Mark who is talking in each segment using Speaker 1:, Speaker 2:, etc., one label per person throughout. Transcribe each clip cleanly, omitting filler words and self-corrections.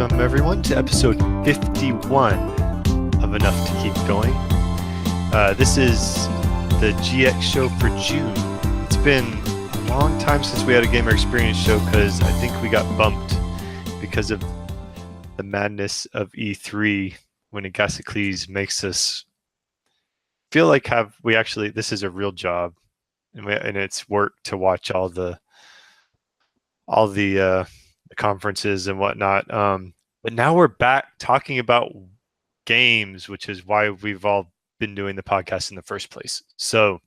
Speaker 1: welcome everyone to episode 51 of Enough to Keep Going. This is the GX show for June. It's been a long time since we had a gamer experience show because I think we got bumped because of the madness of E3 when Agasicles makes us feel like this is a real job and it's work to watch all the conferences and whatnot. But now we're back talking about games, which is why we've all been doing the podcast in the first place. So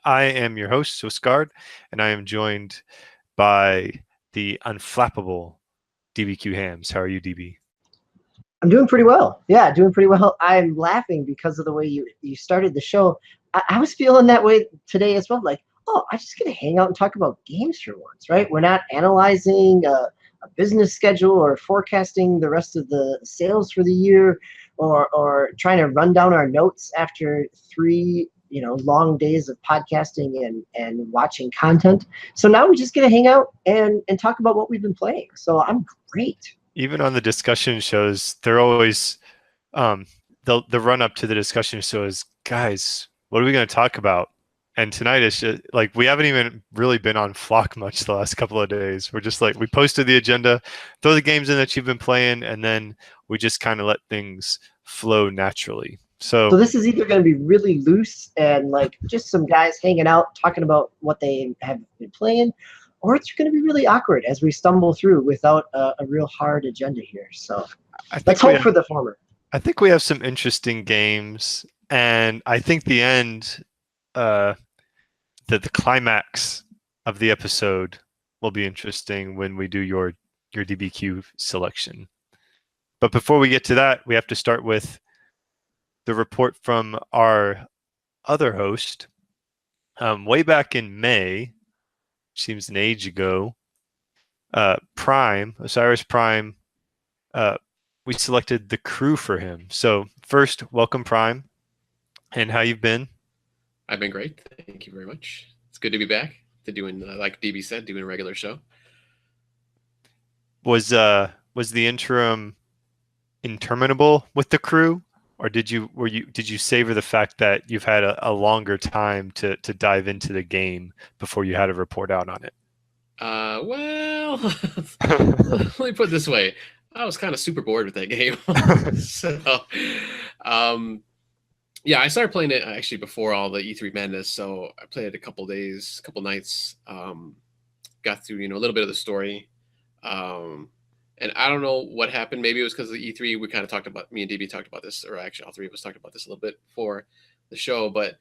Speaker 1: I am your host, Swissguard, and I am joined by the unflappable DBQ Hams. How are you, DB?
Speaker 2: I'm doing pretty well. Yeah, doing pretty well. I'm laughing because of the way you started the show. I was feeling that way today as well. Like, oh, I'm just going to hang out and talk about games for once, right? We're not analyzing a business schedule or forecasting the rest of the sales for the year or trying to run down our notes after three long days of podcasting and watching content. So now we're just going to hang out and talk about what we've been playing. So I'm great.
Speaker 1: Even on the discussion shows, they're always the run up to the discussion show is, guys, what are we going to talk about? And tonight is just, like, we haven't even really been on Flock much the last couple of days. We're just like, we posted the agenda, throw the games in that you've been playing, and then we just kind of let things flow naturally. So
Speaker 2: this is either going to be really loose and like just some guys hanging out talking about what they have been playing, or it's going to be really awkward as we stumble through without a real hard agenda here. So let's hope for the former.
Speaker 1: I think we have some interesting games, and I think the end, the climax of the episode will be interesting when we do your DBQ selection. But before we get to that, we have to start with the report from our other host. Way back in May, which seems an age ago, Osiris Prime, we selected the crew for him. So first, welcome Prime, and how you've been?
Speaker 3: I've been great. Thank you very much. It's good to be back to doing, like DB said, doing a regular show.
Speaker 1: Was the interim interminable with the crew, or did you savor the fact that you've had a longer time to dive into the game before you had to report out on it?
Speaker 3: Well, let me put it this way. I was kind of super bored with that game. So, yeah, I started playing it actually before all the E3 madness. So I played it a couple days, couple nights, got through, a little bit of the story. And I don't know what happened. Maybe it was because of the E3. We kind of talked about, me and DB talked about this, or actually all three of us talked about this a little bit before the show. But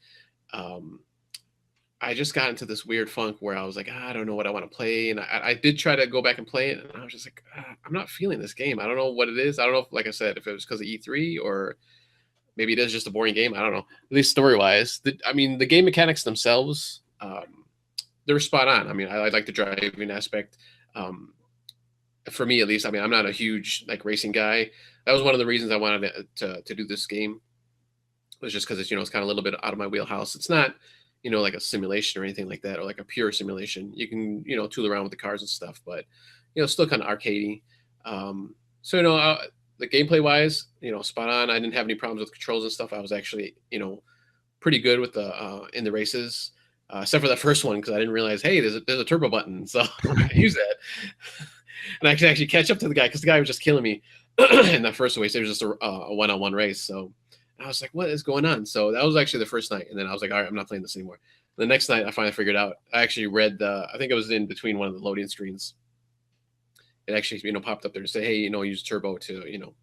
Speaker 3: I just got into this weird funk where I was like, I don't know what I want to play. And I did try to go back and play it. And I was just like, I'm not feeling this game. I don't know what it is. I don't know if, like I said, if it was because of E3 or maybe it is just a boring game. I don't know. At least story-wise. The game mechanics themselves, they're spot on. I mean, I like the driving aspect. For me, at least, I'm not a huge racing guy. That was one of the reasons I wanted to do this game. It was just because it's it's kind of a little bit out of my wheelhouse. It's not like a simulation or anything like that, or like a pure simulation. You can tool around with the cars and stuff, but still kind of arcadey. So the gameplay wise, spot on. I didn't have any problems with controls and stuff. I was actually pretty good with the in the races, except for that first one because I didn't realize, hey, there's a turbo button, so I use that. And I could actually catch up to the guy because the guy was just killing me in that first race. It was just a one-on-one race. So I was like, what is going on? So that was actually the first night. And then I was like, all right, I'm not playing this anymore. The next night I finally figured out. I actually read I think it was in between one of the loading screens. It actually, popped up there to say, hey, use turbo to,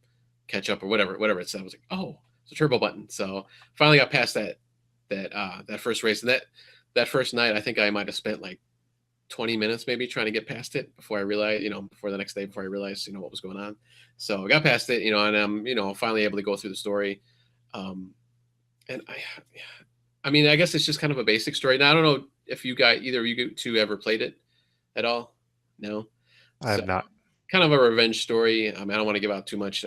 Speaker 3: catch up or whatever it said. I was like, oh, it's a turbo button. So finally got past that first race. And that first night, I think I might have spent like 20 minutes maybe trying to get past it before I realized, before the next day, before I realized, what was going on. So I got past it, and I'm, finally able to go through the story. And I guess it's just kind of a basic story. Now, I don't know if either of you two ever played it at all. No,
Speaker 1: I have not.
Speaker 3: Kind of a revenge story. I don't want to give out too much.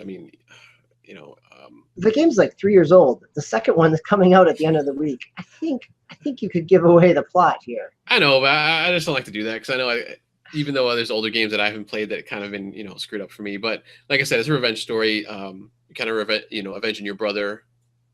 Speaker 2: The game's like 3 years old. The second one is coming out at the end of the week. I think you could give away the plot here.
Speaker 3: I know, but I just don't like to do that because I know even though there's older games that I haven't played that kind of been, you know, screwed up for me. But like I said, it's a revenge story. You kind of avenging your brother.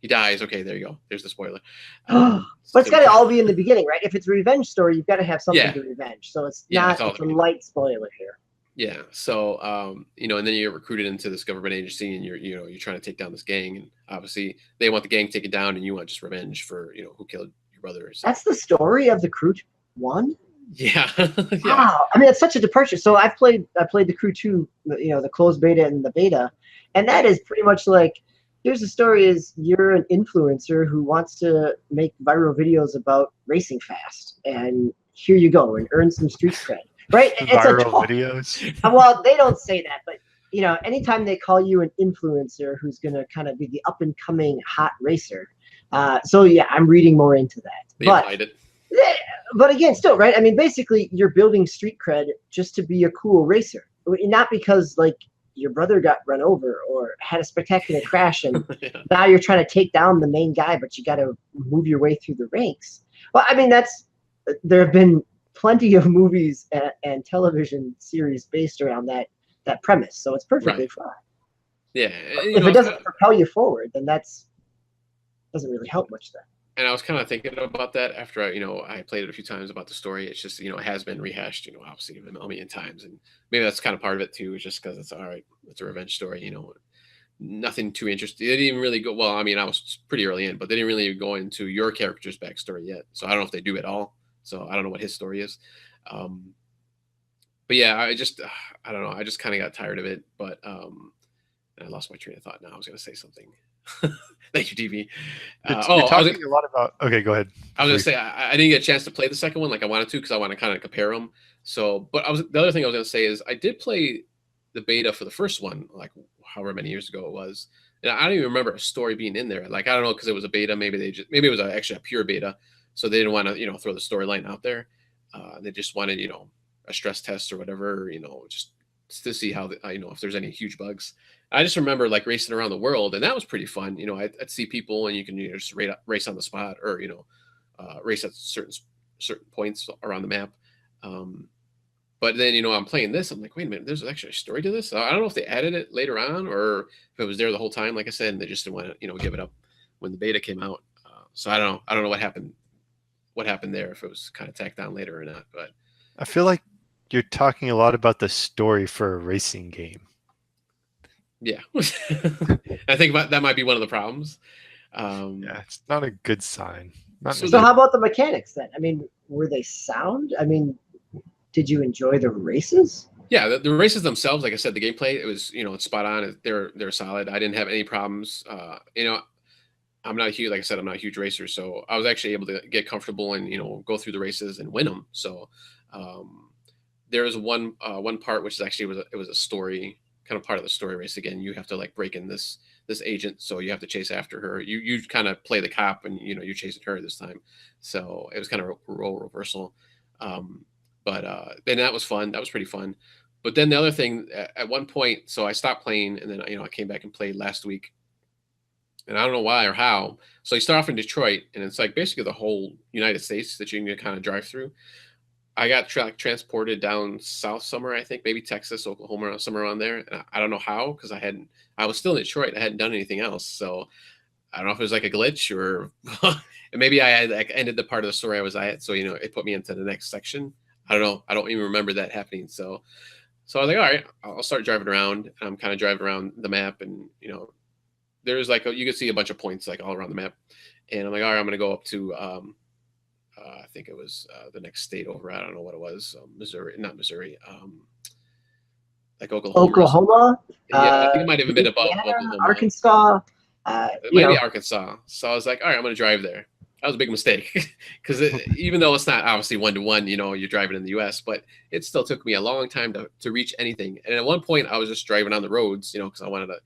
Speaker 3: He dies. Okay, there you go. There's the spoiler.
Speaker 2: But it's got to all be in the beginning, right? If it's a revenge story, you've got to have something
Speaker 3: Yeah.
Speaker 2: to revenge. So it's
Speaker 3: Yeah,
Speaker 2: not,
Speaker 3: it's all
Speaker 2: it's a light spoiler here.
Speaker 3: Yeah. So, you know, and then you're recruited into this government agency, and you're trying to take down this gang, and obviously they want the gang taken down, and you want just revenge for, you know, who killed your brother. So.
Speaker 2: That's the story of the Crew 1.
Speaker 3: Yeah. Yeah.
Speaker 2: Wow. I mean, it's such a departure. So I played the Crew 2, you know, the closed beta and the beta, and that is pretty much like, here's the story: is you're an influencer who wants to make viral videos about racing fast, and here you go and earn some street cred. Right? It's
Speaker 1: Viral videos.
Speaker 2: Well, they don't say that, but you know, anytime they call you an influencer who's going to kind of be the up and coming hot racer, so yeah, I'm reading more into that. But again, still, right? I mean, basically, you're building street cred just to be a cool racer, not because like your brother got run over or had a spectacular crash, and now you're trying to take down the main guy, but you got to move your way through the ranks. Well, I mean, there have been plenty of movies and television series based around that premise, so it's perfectly fine.
Speaker 3: Yeah,
Speaker 2: if it doesn't propel you forward, then doesn't really help much then.
Speaker 3: And I was kind of thinking about that after I played it a few times about the story. It's just, it has been rehashed, obviously a million times, and maybe that's kind of part of it too. Is just because it's all right, it's a revenge story, nothing too interesting. They didn't even really go. Well, I mean, I was pretty early in, but they didn't really go into your character's backstory yet. So I don't know if they do at all. So I don't know what his story is. But yeah, I don't know. I just kind of got tired of it. But I lost my train of thought now. I was going to say something. Thank you, TV.
Speaker 1: You're talking a lot about. Okay, go ahead.
Speaker 3: I was going to say I didn't get a chance to play the second one like I wanted to, because I want to kind of compare them. So, but the other thing I was going to say is I did play the beta for the first one, like however many years ago it was. And I don't even remember a story being in there. Like, I don't know, because it was a beta. Maybe it was actually a pure beta. So they didn't want to, throw the storyline out there. They just wanted, a stress test or whatever, just to see how, if there's any huge bugs. I just remember like racing around the world, and that was pretty fun. I'd see people, and you can just race on the spot, or race at certain points around the map. But then I'm playing this. I'm like, wait a minute, there's actually a story to this. I don't know if they added it later on, or if it was there the whole time, like I said, and they just didn't want to give it up when the beta came out. So I don't know what happened. What happened there, if it was kind of tacked on later or not. But
Speaker 1: I feel like you're talking a lot about the story for a racing game.
Speaker 3: Yeah. I think that might be one of the problems.
Speaker 1: Yeah, it's not a good sign.
Speaker 2: So how about the mechanics then? I mean, were they sound? I mean, did you enjoy the races?
Speaker 3: Yeah, the races themselves, like I said, the gameplay, it was, it's spot on. They're solid. I didn't have any problems. I'm not a huge, like I said, I'm not a huge racer, so I was actually able to get comfortable and go through the races and win them. So there was one part which is actually it was a story, kind of part of the story race. Again, you have to like break in this agent, so you have to chase after her. You kind of play the cop, and you're chasing her this time. So it was kind of a role reversal. But then that was fun. That was pretty fun. But then the other thing, at one point, so I stopped playing, and then I came back and played last week. And I don't know why or how. So you start off in Detroit, and it's like basically the whole United States that you can kind of drive through. I got transported down south somewhere, I think, maybe Texas, Oklahoma, somewhere around there. And I don't know how, because I was still in Detroit. I hadn't done anything else. So I don't know if it was like a glitch, or maybe I had like ended the part of the story I was at. So, it put me into the next section. I don't know. I don't even remember that happening. So I was like, all right, I'll start driving around. And I'm kind of driving around the map, and, there's like you can see a bunch of points like all around the map, and I'm like, all right, I'm gonna go up to I think it was the next state over. I don't know what it was. Not Missouri. Like Oklahoma. Yeah, I think it might have been above Oklahoma.
Speaker 2: Arkansas.
Speaker 3: It might be Arkansas. So I was like, all right, I'm gonna drive there. That was a big mistake, because even though it's not obviously 1-to-1, you're driving in the U.S., but it still took me a long time to reach anything. And at one point, I was just driving on the roads, because I wanted to,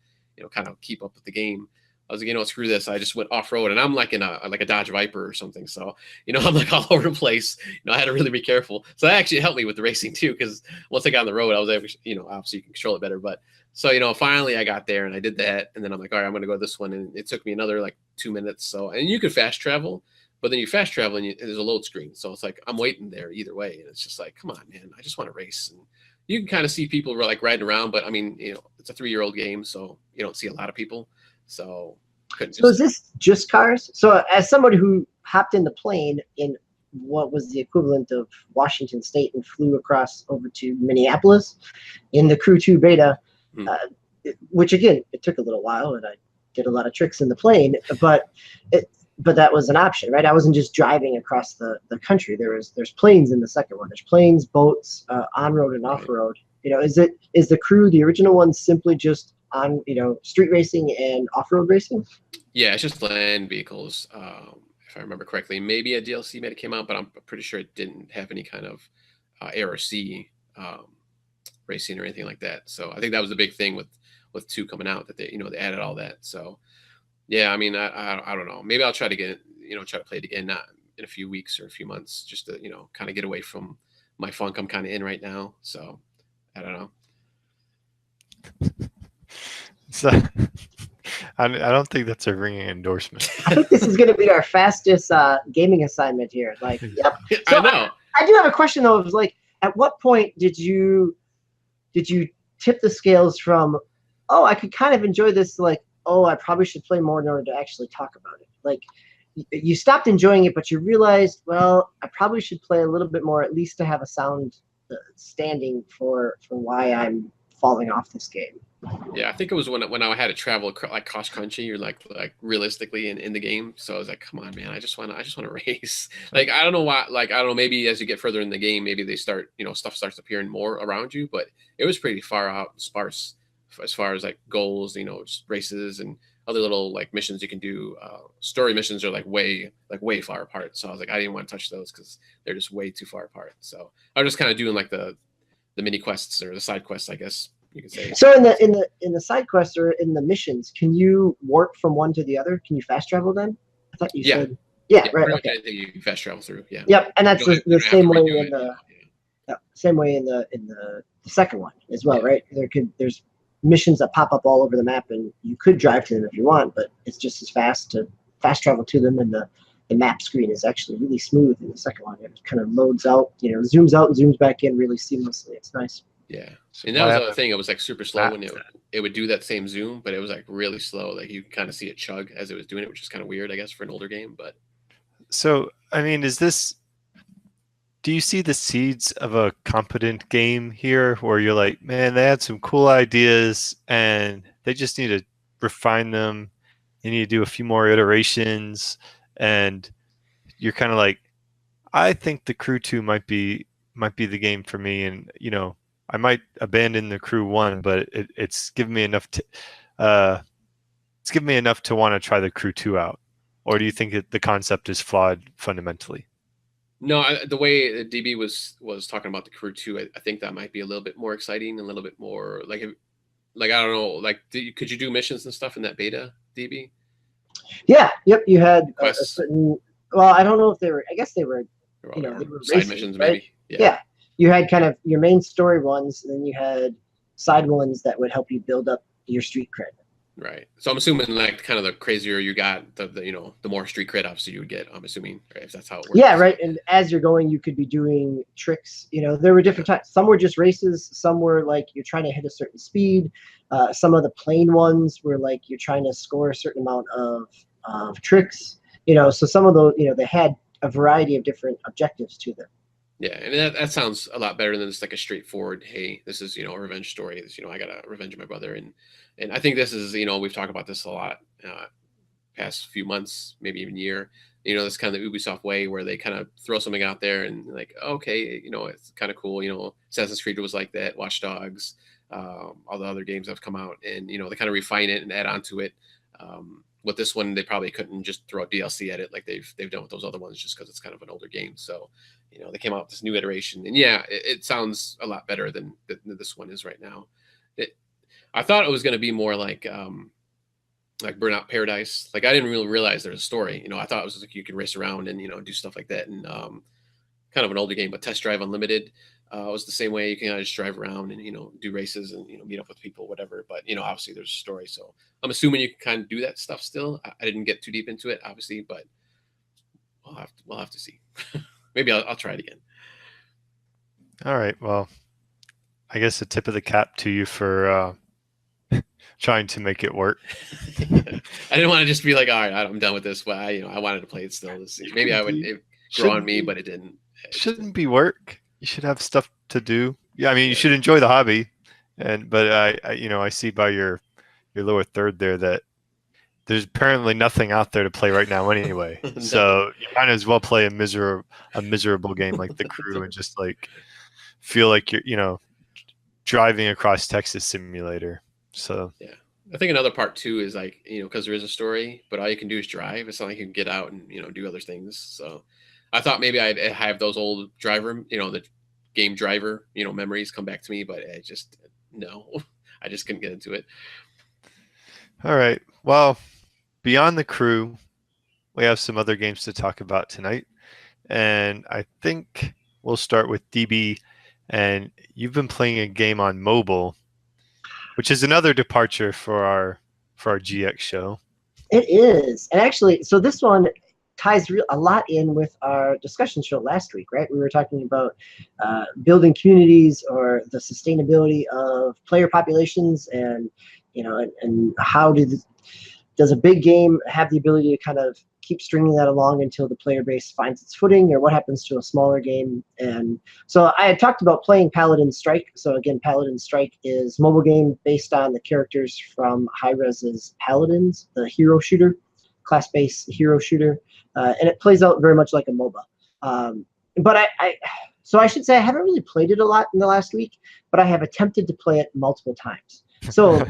Speaker 3: kind of keep up with the game. I was like, screw this. I just went off road, and I'm like in a Dodge Viper or something. So, I'm like all over the place. I had to really be careful. So that actually helped me with the racing too, because once I got on the road, I was able to, obviously you can control it better. But so, finally I got there and I did that. And then I'm like, all right, I'm going to go to this one. And it took me another like 2 minutes. So, and you could fast travel, But then you fast travel and there's a load screen, so it's like I'm waiting there either way, and it's just like, come on, man, I just want to race. And you can kind of see people like riding around, but I mean, it's a 3-year-old game, so you don't see a lot of people. So
Speaker 2: is this just cars? So as somebody who hopped in the plane in what was the equivalent of Washington State and flew across over to Minneapolis in the Crew 2 beta, which again, it took a little while, and I did a lot of tricks in the plane, but that was an option, right? I wasn't just driving across the country. There's planes in the second one. There's planes, boats, on-road and off-road. Is the Crew, the original one, simply just on, street racing and off-road racing?
Speaker 3: Yeah, it's just land vehicles. If I remember correctly, maybe a DLC may have came out, but I'm pretty sure it didn't have any kind of air or sea racing or anything like that. So I think that was the big thing with 2 coming out, that they added all that. So yeah, I mean, I don't know. Maybe I'll try to try to play it again, not in a few weeks or a few months, just to kind of get away from my funk I'm kind of in right now. So I don't know.
Speaker 1: So I don't think that's a ringing endorsement.
Speaker 2: I think this is going to be our fastest gaming assignment here. Like, yep. So
Speaker 3: I know.
Speaker 2: I do have a question though. It was like, at what point did you tip the scales from, oh, I could kind of enjoy this, like, oh, I probably should play more in order to actually talk about it? Like, you stopped enjoying it, but you realized, well, I probably should play a little bit more, at least to have a sound standing for why I'm falling off this game.
Speaker 3: Yeah, I think it was when I had to travel like cross country, you're like realistically in the game. So I was like, come on, man, I just want to race. Like, I don't know why. Like, I don't know. Maybe as you get further in the game, maybe they start, stuff starts appearing more around you. But it was pretty far out, and sparse as far as like goals, just races and other little like missions you can do. Story missions are like way far apart. So I was like, I didn't want to touch those because they're just way too far apart. So I was just kind of doing like the mini quests or the side quests, I guess you could say.
Speaker 2: So in the side quests or in the missions, can you warp from one to the other? Can you fast travel then? I thought you said. Yeah, right. Okay.
Speaker 3: Anything you can fast travel through. Yeah.
Speaker 2: Yep, and that's the same way in the same way in the second one as well, right? There's missions that pop up all over the map, and you could drive to them if you want, but it's just as fast to fast travel to them, and the map screen is actually really smooth in the second one. It kind of loads out, zooms out and zooms back in really seamlessly. It's nice.
Speaker 3: Yeah, and that was the other thing. It was like super slow when it would do that same zoom, but it was like really slow. Like you kind of see it chug as it was doing it, which is kind of weird, I guess, for an older game. But
Speaker 1: so, I mean, do you see the seeds of a competent game here, where you're like, man, they had some cool ideas and they just need to refine them. They need to do a few more iterations, and you're kind of like, I think the Crew 2 might be the game for me, and I might abandon the Crew 1, but it's given me enough to want to try the Crew 2 out. Or do you think that the concept is flawed fundamentally?
Speaker 3: No, the way DB was talking about the Crew 2, I think that might be a little bit more exciting, a little bit more like I don't know, like could you do missions and stuff in that beta, DB?
Speaker 2: Yeah. Yep. You had a certain. Well, I don't know if they were. I guess they were. They were
Speaker 3: side
Speaker 2: racing,
Speaker 3: missions,
Speaker 2: right?
Speaker 3: maybe.
Speaker 2: Yeah. You had kind of your main story ones, and then you had side ones that would help you build up your street cred.
Speaker 3: Right. So I'm assuming like kind of the crazier you got, the more street cred obviously you would get. I'm assuming, right, if that's how it works.
Speaker 2: Yeah, right. And as you're going, you could be doing tricks. There were different types. Some were just races. Some were like you're trying to hit a certain speed. Some of the plane ones were like you're trying to score a certain amount of tricks. So some of those, they had a variety of different objectives to them.
Speaker 3: Yeah, and that sounds a lot better than just like a straightforward, hey, this is, a revenge story. This, I got to revenge my brother. And I think this is, we've talked about this a lot past few months, maybe even year. This kind of the Ubisoft way where they kind of throw something out there and like, okay, it's kind of cool. Assassin's Creed was like that, Watch Dogs, all the other games that have come out, and, they kind of refine it and add on to it. With this one, they probably couldn't just throw a DLC at it like they've done with those other ones, just because it's kind of an older game. So, they came out with this new iteration, and yeah, it sounds a lot better than this one is right now. I thought it was going to be more like Burnout Paradise. Like I didn't really realize there's a story. I thought it was like you could race around and do stuff like that, and kind of an older game. But Test Drive Unlimited was the same way. You can just drive around and do races and meet up with people, whatever. But obviously there's a story, so I'm assuming you can kind of do that stuff still. I didn't get too deep into it, obviously, but we'll have to see. Maybe I'll try it again.
Speaker 1: All right. Well, I guess a tip of the cap to you for trying to make it work.
Speaker 3: I didn't want to just be like, all right, I'm done with this, but I wanted to play it still to see. Maybe it grow on me, but it didn't.
Speaker 1: Shouldn't be work. You should have stuff to do. Yeah, I mean, you should enjoy the hobby, but I see by your lower third there that there's apparently nothing out there to play right now anyway.
Speaker 3: No.
Speaker 1: So you might as well play a miserable game like The Crew and just like feel like you're driving across Texas Simulator. So
Speaker 3: yeah, I think another part too is like because there is a story, but all you can do is drive. It's not like you can get out and do other things. So I thought maybe I'd have those old driver, the game driver, memories come back to me, but I just couldn't get into it.
Speaker 1: All right, well, beyond The Crew, we have some other games to talk about tonight, and I think we'll start with DB. And you've been playing a game on mobile, which is another departure for our GX show.
Speaker 2: It is, and actually, so this one ties a lot in with our discussion show last week, right? We were talking about building communities or the sustainability of player populations, and and how does a big game have the ability to kind of keep stringing that along until the player base finds its footing, or what happens to a smaller game? And so I had talked about playing Paladin Strike. So again, Paladin Strike is a mobile game based on the characters from Hi-Rez's Paladins, the hero shooter, class-based hero shooter, and it plays out very much like a MOBA. But so I should say I haven't really played it a lot in the last week, but I have attempted to play it multiple times. So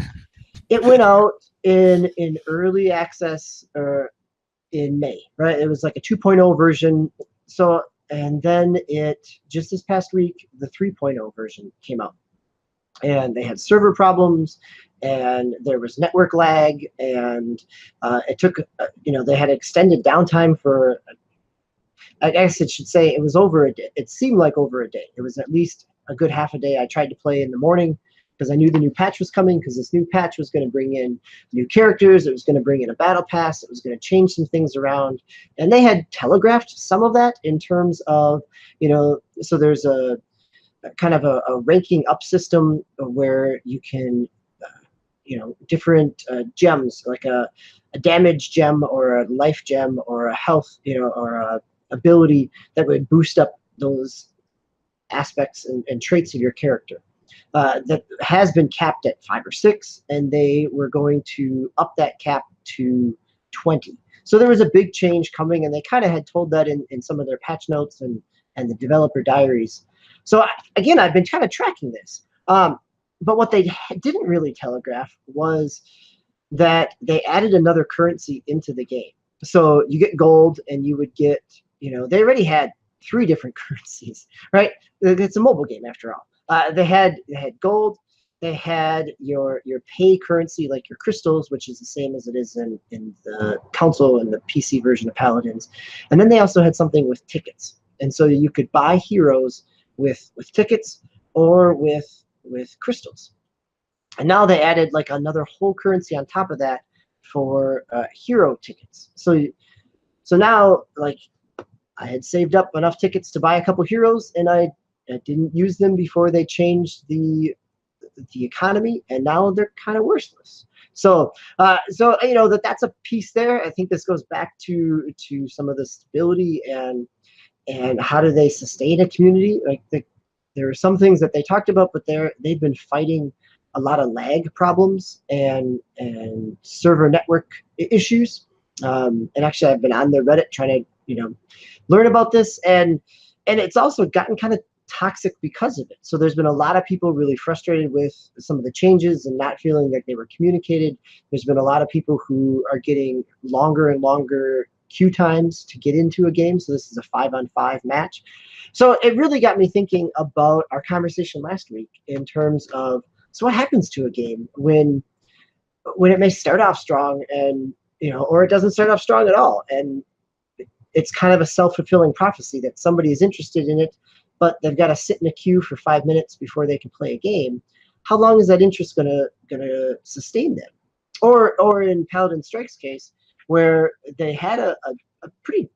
Speaker 2: it went out in early access in May, right? It was like a 2.0 version. So, and then just this past week, the 3.0 version came out, and they had server problems, and there was network lag, and it took, they had extended downtime for, I guess it should say it was over a day. It seemed like over a day. It was at least a good half a day. I tried to play in the morning because I knew the new patch was coming, because this new patch was going to bring in new characters. It was going to bring in a battle pass. It was going to change some things around. And they had telegraphed some of that in terms of, so there's a kind of a ranking up system where you can, different gems, like a damage gem or a life gem or a health, or a ability that would boost up those aspects and traits of your character. That has been capped at 5 or 6, and they were going to up that cap to 20. So there was a big change coming, and they kind of had told that in some of their patch notes and the developer diaries. So again, I've been kind of tracking this. But what they didn't really telegraph was that they added another currency into the game. So you get gold, and you would get, they already had 3 different currencies, right? It's a mobile game after all. They had gold, they had your pay currency, like your crystals, which is the same as it is in the console and the PC version of Paladins. And then they also had something with tickets. And so you could buy heroes with tickets or with crystals. And now they added like another whole currency on top of that for hero tickets. So now, like, I had saved up enough tickets to buy a couple heroes, and I didn't use them before they changed the economy, and now they're kind of worthless. So that's a piece there. I think this goes back to some of the stability and how do they sustain a community. Like there are some things that they talked about, but they've been fighting a lot of lag problems and server network issues. And actually, I've been on their Reddit trying to learn about this, and it's also gotten kind of toxic because of it. So there's been a lot of people really frustrated with some of the changes and not feeling like they were communicated. There's been a lot of people who are getting longer and longer queue times to get into a game. So this is a 5-on-5 match. So it really got me thinking about our conversation last week in terms of, so what happens to a game when it may start off strong and, or it doesn't start off strong at all. And it's kind of a self-fulfilling prophecy that somebody is interested in it, but they've got to sit in a queue for 5 minutes before they can play a game. How long is that interest gonna sustain them? Or in Paladin Strike's case, where they had a pretty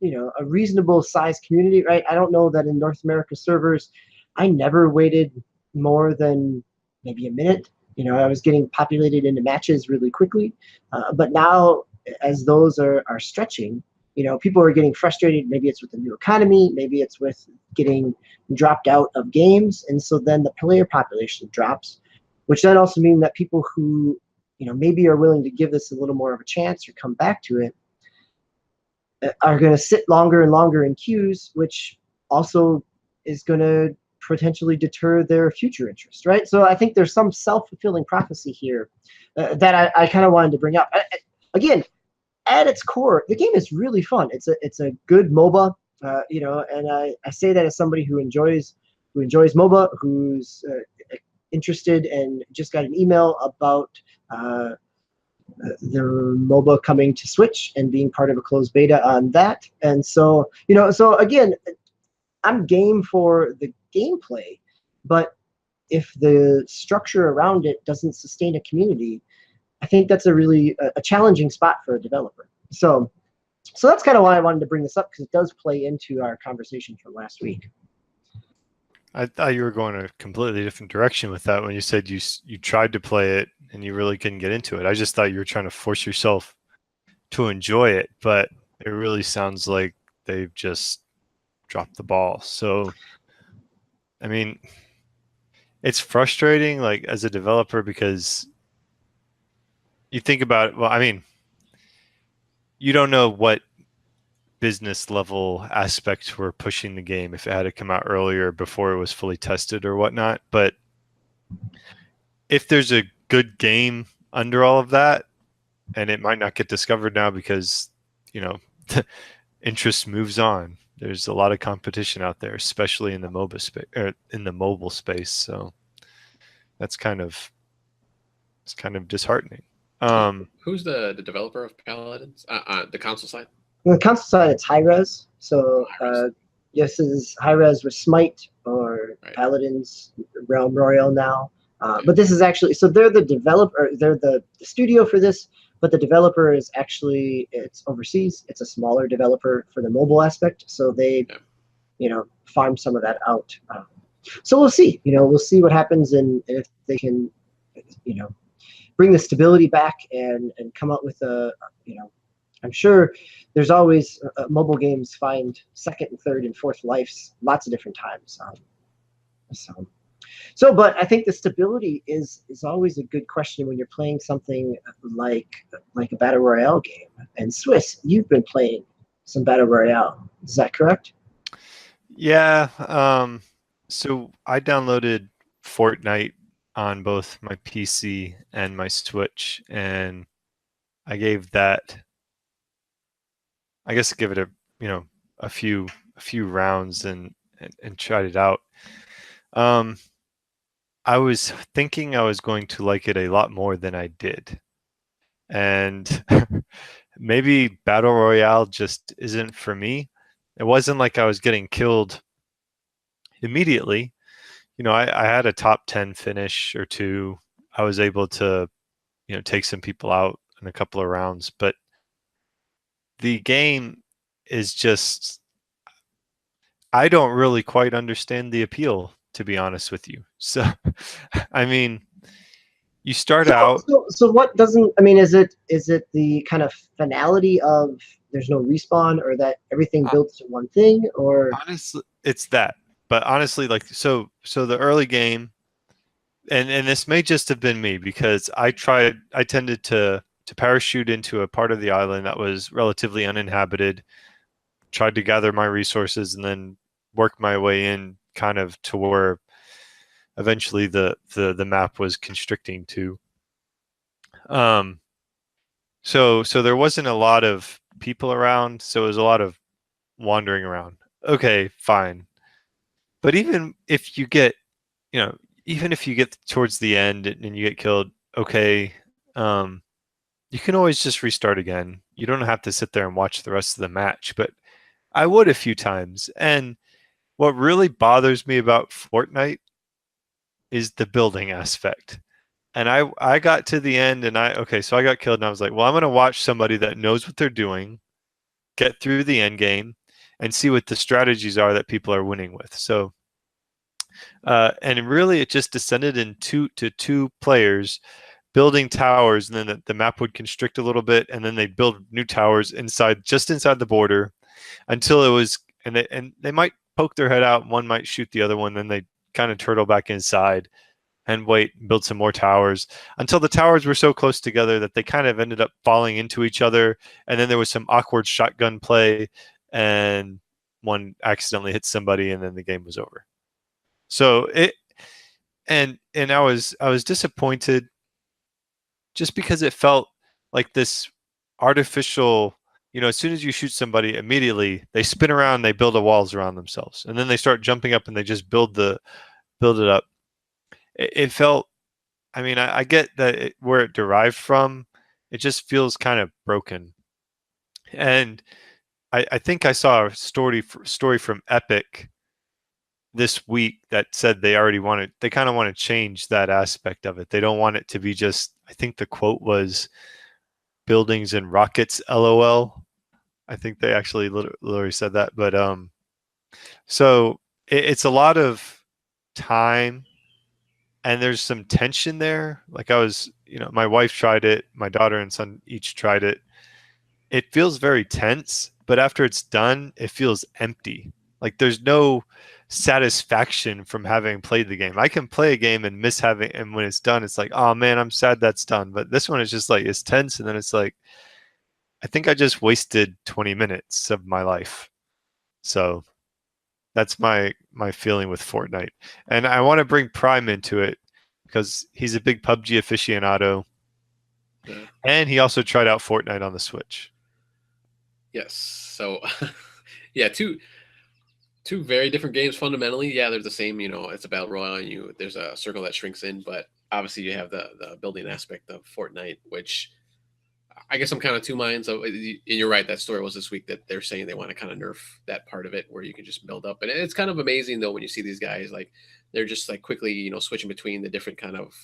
Speaker 2: a reasonable sized community, right? I don't know that in North America servers, I never waited more than maybe a minute. I was getting populated into matches really quickly. But now, as those are stretching, people are getting frustrated. Maybe it's with the new economy, maybe it's with getting dropped out of games. And so then the player population drops, which then also means that people who, maybe are willing to give this a little more of a chance or come back to it are going to sit longer and longer in queues, which also is going to potentially deter their future interest, right? So I think there's some self-fulfilling prophecy here that I kind of wanted to bring up. Again, at its core, the game is really fun. It's a good MOBA, and I say that as somebody who enjoys MOBA, who's interested and just got an email about the MOBA coming to Switch and being part of a closed beta on that. And so, so again, I'm game for the gameplay, but if the structure around it doesn't sustain a community, I think that's a really a challenging spot for a developer. So that's kind of why I wanted to bring this up, because it does play into our conversation from last week.
Speaker 1: I thought you were going a completely different direction with that when you said you tried to play it and you really couldn't get into it. I just thought you were trying to force yourself to enjoy it, but it really sounds like they've just dropped the ball. So, I mean, it's frustrating, like, as a developer, because you think about it. Well, I mean, you don't know what business level aspects were pushing the game, if it had to come out earlier before it was fully tested or whatnot. But if there's a good game under all of that, and it might not get discovered now because, interest moves on. There's a lot of competition out there, especially in the MOBA space, or in the mobile space. So it's kind of disheartening.
Speaker 3: Who's the developer of Paladins? The console side?
Speaker 2: On the console side, it's high-res. So this is high-res with Smite or Paladins, Realm Royale now. But this is actually, so they're the developer, they're the studio for this, but the developer is actually, it's overseas. It's a smaller developer for the mobile aspect. So they, farm some of that out. So we'll see, we'll see what happens, and if they can, bring the stability back and come up with I'm sure there's always mobile games find second and third and fourth lives lots of different times. But I think the stability is always a good question when you're playing something like a Battle Royale game. And Swiss, you've been playing some Battle Royale. Is that correct?
Speaker 1: Yeah. So I downloaded Fortnite on both my PC and my Switch, and I gave that, I guess, give it a few rounds and tried it out. I was thinking I was going to like it a lot more than I did. And maybe Battle Royale just isn't for me. It wasn't like I was getting killed immediately. I had a top 10 finish or two. I was able to, take some people out in a couple of rounds. But the game is just, I don't really quite understand the appeal, to be honest with you. So, I mean, you start out.
Speaker 2: So what doesn't? I mean, is it the kind of finality of there's no respawn, or that everything builds to one thing, or?
Speaker 1: Honestly, it's that. But honestly, like, so the early game, and this may just have been me, because I tended to parachute into a part of the island that was relatively uninhabited, tried to gather my resources, and then work my way in kind of to where eventually the map was constricting to. So there wasn't a lot of people around, so it was a lot of wandering around. Okay, fine. But even if you get, towards the end and you get killed, okay, you can always just restart again. You don't have to sit there and watch the rest of the match, but I would a few times. And what really bothers me about Fortnite is the building aspect. And I got to the end and so I got killed, and I was like, well, I'm going to watch somebody that knows what they're doing get through the end game, and see what the strategies are that people are winning with. So, and really, it just descended in two players building towers, and then the map would constrict a little bit, and then they'd build new towers just inside the border, until it was, and they might poke their head out, one might shoot the other one, then they kind of turtle back inside and wait and build some more towers until the towers were so close together that they kind of ended up falling into each other, and then there was some awkward shotgun play, and one accidentally hit somebody, and then the game was over. So I was disappointed just because it felt like this artificial, as soon as you shoot somebody, immediately they spin around, they build walls around themselves, and then they start jumping up and they just build it up. It felt, I mean, I get that where it derived from, it just feels kind of broken. And I think I saw a story from Epic this week that said they kind of want to change that aspect of it. They don't want it to be just, I think the quote was, buildings and rockets, LOL. I think they actually literally said that. But so it's a lot of time, and there's some tension there. Like my wife tried it, my daughter and son each tried it. It feels very tense, but after it's done, it feels empty. Like there's no satisfaction from having played the game. I can play a game and and when it's done, it's like, oh man, I'm sad that's done. But this one is just like, it's tense, and then it's like, I think I just wasted 20 minutes of my life. So that's my feeling with Fortnite. And I want to bring Prime into it because he's a big PUBG aficionado.
Speaker 3: Yeah.
Speaker 1: And he also tried out Fortnite on the Switch.
Speaker 3: Yes. So, yeah, two very different games fundamentally. Yeah, they're the same. It's a battle royale, and there's a circle that shrinks in, but obviously you have the building aspect of Fortnite, which I guess I'm kind of two minds of. You're right. That story was this week that they're saying they want to kind of nerf that part of it where you can just build up, and it's kind of amazing though when you see these guys like they're just like quickly switching between the different kind of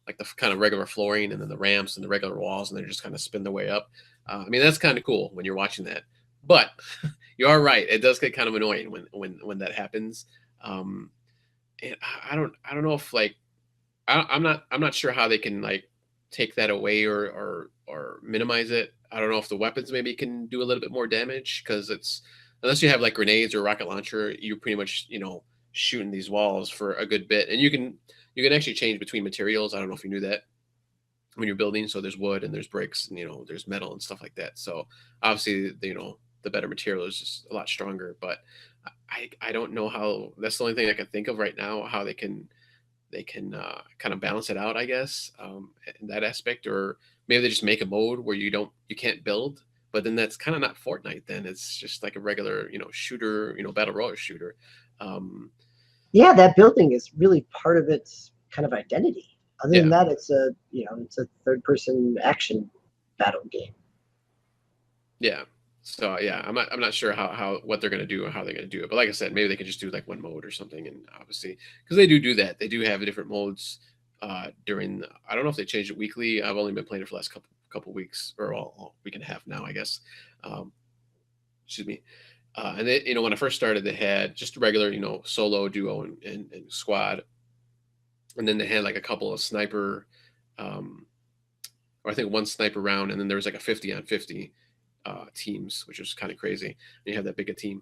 Speaker 3: like the kind of regular flooring and then the ramps and the regular walls, and they're just kind of spin their way up. I mean, that's kind of cool when you're watching that. But you are right; it does get kind of annoying when that happens. And I don't know if like I'm not sure how they can like take that away or minimize it. I don't know if the weapons maybe can do a little bit more damage because it's unless you have like grenades or rocket launcher, you're pretty much shooting these walls for a good bit, and you can actually change between materials. I don't know if you knew that when you're building. So there's wood and there's bricks and there's metal and stuff like that. So obviously the better material is just a lot stronger. But I don't know how. That's the only thing I can think of right now. How they can kind of balance it out, I guess, in that aspect, or maybe they just make a mode where you can't build, but then that's kind of not Fortnite. Then it's just like a regular shooter, battle royale shooter.
Speaker 2: Yeah, that building is really part of its kind of identity. Other than that, it's a third-person action battle game.
Speaker 3: Yeah. So yeah, I'm not sure how what they're gonna do or how they're gonna do it. But like I said, maybe they could just do like one mode or something. And obviously, because they do that, they do have different modes during. I don't know if they change it weekly. I've only been playing it for the last couple weeks or all week and a half now, I guess. Excuse me. And they, when I first started, they had just regular, solo, duo, and squad. And then they had like a couple of sniper, or I think one sniper round, and then there was like a 50 on 50 teams, which was kind of crazy. And you have that big a team.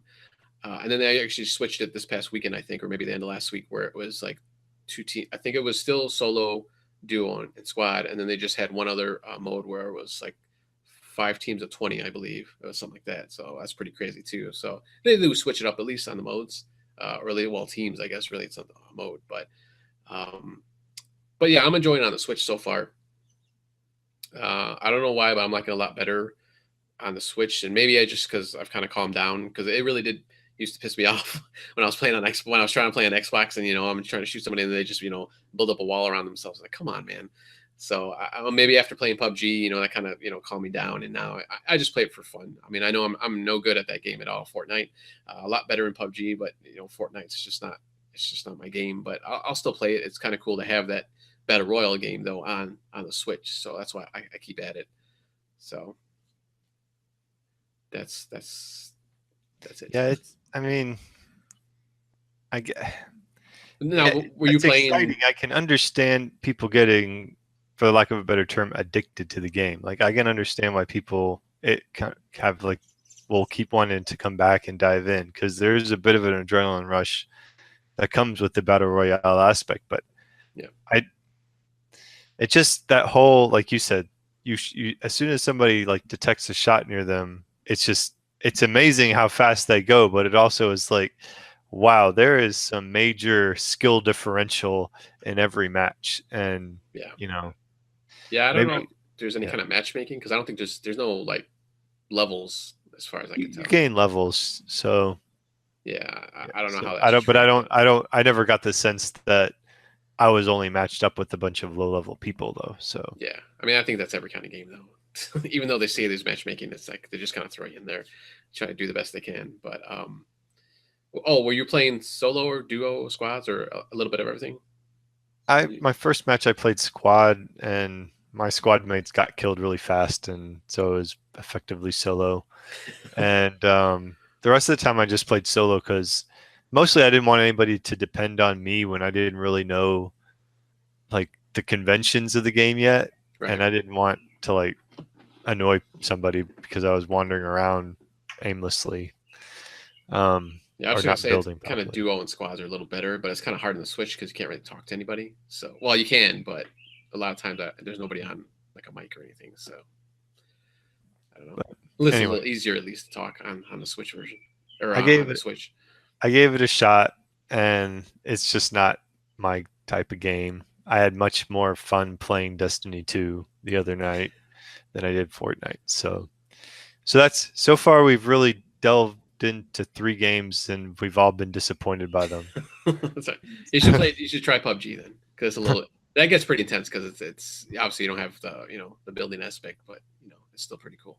Speaker 3: And then they actually switched it this past weekend, I think, or maybe the end of last week, where it was like two teams. I think it was still solo, duo, and squad. And then they just had one other mode where it was like 5 teams of 20, I believe. It was something like that. So that's pretty crazy too. So they do switch it up at least on the modes, or teams, I guess. Really, it's not the mode, but yeah, I'm enjoying it on the Switch so far. I don't know why, but I'm liking it a lot better on the Switch, and maybe because I've kind of calmed down, because it really did used to piss me off when I was playing when I was trying to play on Xbox, and I'm trying to shoot somebody and they just build up a wall around themselves. Like, come on, man. So maybe after playing PUBG, that kind of calmed me down, and now I just play it for fun. I mean, I know I'm no good at that game at all. Fortnite, a lot better in PUBG, but Fortnite's just not. It's just not my game. But I'll still play it. It's kind of cool to have that Battle Royale game though on the Switch. So that's why I keep at it. So that's it.
Speaker 1: Yeah, it's. I mean, I get.
Speaker 3: Now, were you
Speaker 1: It's
Speaker 3: playing?
Speaker 1: exciting. I can understand people getting, for lack of a better term, addicted to the game. Like I can understand why people have like will keep wanting to come back and dive in because there's a bit of an adrenaline rush that comes with the battle royale aspect. But
Speaker 3: Yeah.
Speaker 1: it's just that whole, like you said, you as soon as somebody like detects a shot near them, it's amazing how fast they go. But it also is like, wow, there is some major skill differential in every match, and
Speaker 3: Yeah.
Speaker 1: you know,
Speaker 3: Yeah, I don't know if
Speaker 1: maybe
Speaker 3: there's any kind of matchmaking because I don't think there's no like levels as far as I
Speaker 1: you,
Speaker 3: can
Speaker 1: you
Speaker 3: tell.
Speaker 1: gain levels. So
Speaker 3: Yeah, I don't know
Speaker 1: so
Speaker 3: how that's
Speaker 1: I never got the sense that I was only matched up with a bunch of low level people though. So
Speaker 3: Yeah, I mean, I think that's every kind of game though. Even though they say there's matchmaking, it's like they just kind of throw you in there, try to do the best they can. But oh, were you playing solo or duo squads or a little bit of everything?
Speaker 1: my first match I played squad, and my squad mates got killed really fast, and so it was effectively solo. And the rest of the time I just played solo because mostly I didn't want anybody to depend on me when I didn't really know like the conventions of the game yet,
Speaker 3: Right.
Speaker 1: and I didn't want to like annoy somebody because I was wandering around aimlessly.
Speaker 3: Yeah, I was
Speaker 1: Or
Speaker 3: gonna
Speaker 1: not
Speaker 3: say it's
Speaker 1: building
Speaker 3: kind of
Speaker 1: properly.
Speaker 3: duo and squads are a little better, but it's kind of hard on the Switch because you can't really talk to anybody. So, well, you can, but a lot of times there's nobody on like a mic or anything. So, I don't know.
Speaker 1: But
Speaker 3: It's a
Speaker 1: anyway,
Speaker 3: little easier at least to talk on the Switch version or
Speaker 1: I
Speaker 3: on
Speaker 1: gave
Speaker 3: the
Speaker 1: it
Speaker 3: Switch.
Speaker 1: I gave it a shot, and it's just not my type of game. I had much more fun playing Destiny 2 the other night than I did Fortnite. So that's so far we've really delved into 3 games and we've all been disappointed by them.
Speaker 3: Sorry. You should play. You should try PUBG then, because it's a little that gets pretty intense because it's obviously you don't have the building aspect, but it's still pretty cool.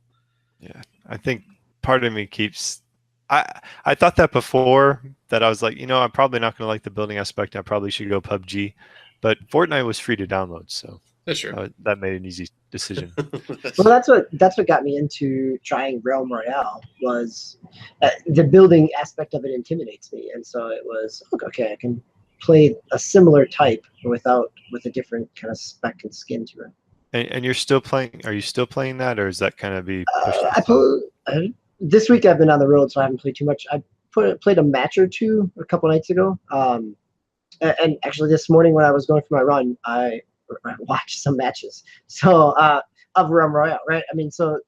Speaker 1: Yeah, I think part of me keeps. I thought that before that I was like, I'm probably not going to like the building aspect. I probably should go PUBG, but Fortnite was free to download, so
Speaker 3: That's true.
Speaker 1: that made an easy decision.
Speaker 2: Well, that's what got me into trying Realm Royale was the building aspect of it intimidates me, and so it was okay. I can play a similar type with a different kind of spec and skin to it.
Speaker 1: And you're still playing? Are you still playing that, or is that kind of be pushed
Speaker 2: I
Speaker 1: aside?
Speaker 2: this week I've been on the road, so I haven't played too much. I played a match or two a couple nights ago. And actually this morning when I was going for my run, I watched some matches. So of Realm Royale, right? I mean, so